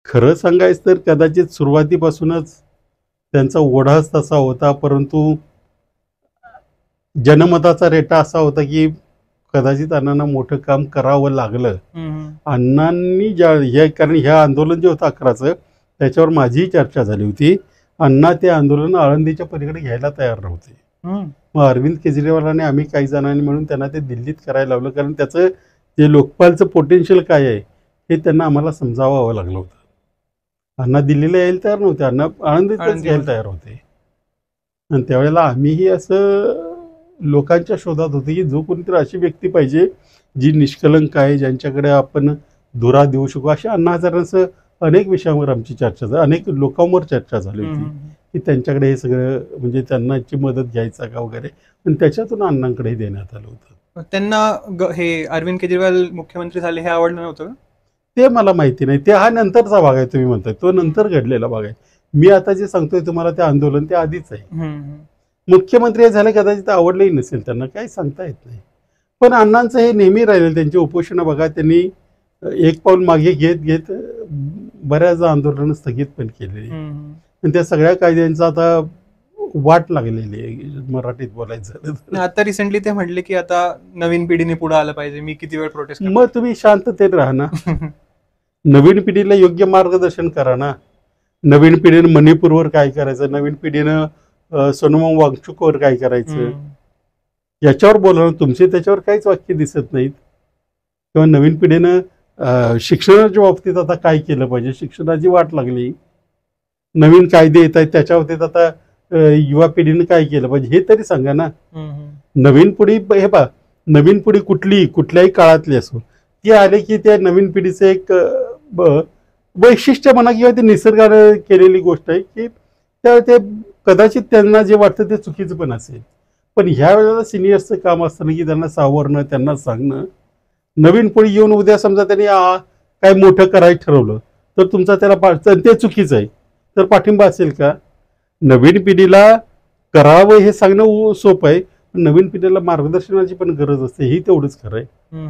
खरं सांगायचं तर कदाचित सुरुवातीपासूनच त्यांचा ओढाच तसा होता, परंतु जनमताचा रेटा असा होता की कदाचित अण्णांना मोठं काम करावं लागलं. अण्णांनी कारण ह्या आंदोलन जे होतं 11चं त्याच्यावर माझीही चर्चा झाली होती. अण्णा ते आंदोलन आळंदीच्या पलीकडे घ्यायला तयार नव्हते. मग अरविंद केजरीवाल आणि आम्ही काही जणांनी म्हणून त्यांना ते दिल्लीत करायला लावलं, कारण त्याचं जे लोकपालचं पोटेन्शियल काय आहे हे त्यांना आम्हाला समजावावं लागलं होतं. अण्णा दिल्लीला यायला तयार नव्हते, अण्णा आळंदीतच यायला तयार होते. आणि त्यावेळेला आम्हीही असं लोकांच्या शोधात होतो की जो कोणीतरी अशी व्यक्ती पाहिजे जी निष्कलंक आहे, ज्यांच्याकडे आपण धुरा देऊ शकू. अशा अण्णा हजारेंचं अनेक विषयांवर आमची चर्चा झाली, अनेक लोकांवर चर्चा झाली होती की त्यांच्याकडे हे सगळं म्हणजे त्यांनाची मदत घ्यायचा का वगैरे, आणि त्याच्यातून अण्णांकडे देण्यात आलं होतं. त्यांना हे अरविंद केजरीवाल मुख्यमंत्री झाले हे आवडलं नव्हतं? ते मला माहिती नाही, ते हा नंतरचा भाग आहे. तुम्ही म्हणताय तो नंतर घडलेला भाग आहे. मी आता जे सांगतोय तुम्हाला ते आंदोलन ते आधीच आहे. मुख्यमंत्री झाले कदाचित आवडलंही नसेल त्यांना, काही सांगता येत नाही. पण अण्णांचं हे नेहमी राहिलेलं, त्यांची उपोषणं बघा, त्यांनी एक पाऊल मागे घेत घेत बऱ्याच आंदोलनं स्थगित पण केलेली. आणि त्या सगळ्या कायद्यांचा आता वाट लागलेली आहे मराठीत बोलायचं झालं. आता रिसेंटली ते म्हटले की आता नवीन पिढीने पुढे आलं पाहिजे, मी किती वेळ प्रोटेस्ट. मग तुम्ही शांततेत राहा ना. नवीन पिढीला योग्य मार्गदर्शन करा ना. नवीन पिढीनं मणिपूरवर काय करायचं, नवीन पिढीनं सोनम वांगचुकवर काय करायचं याच्यावर बोला. तुमचे त्याच्यावर काहीच वाक्य दिसत नाहीत. किंवा नवीन पिढीनं शिक्षणाच्या बाबतीत आता काय केलं पाहिजे, शिक्षणाची वाट लागली, नवीन कायदे येत आहेत त्याच्या बाबतीत आता युवा पिढीनं काय केलं पाहिजे हे तरी सांगा ना. नवीन पिढी हे पहा, नवीन पिढी कुठल्याही काळातली असो, ती आले की त्या नवीन पिढीचं एक वैशिष्ट्य म्हणा किंवा ते निसर्गाने केलेली गोष्ट आहे की ते कदाचित त्यांना जे वाटतं ते चुकीचं पण असेल. पण ह्या वेळेला सिनियर्सचं काम असतं की त्यांना सावरणं, त्यांना सांगणं. नवीन पिढी येऊन उद्या समजा त्यांनी काय मोठं करायचं ठरवलं तर तुमचा त्याला ते चुकीचं आहे तर पाठिंबा असेल का? नवीन पिढीला करावं हे सांगणं सोपं आहे, नवीन पिढीला मार्गदर्शनाची पण गरज असते, ही तेवढंच खरं आहे.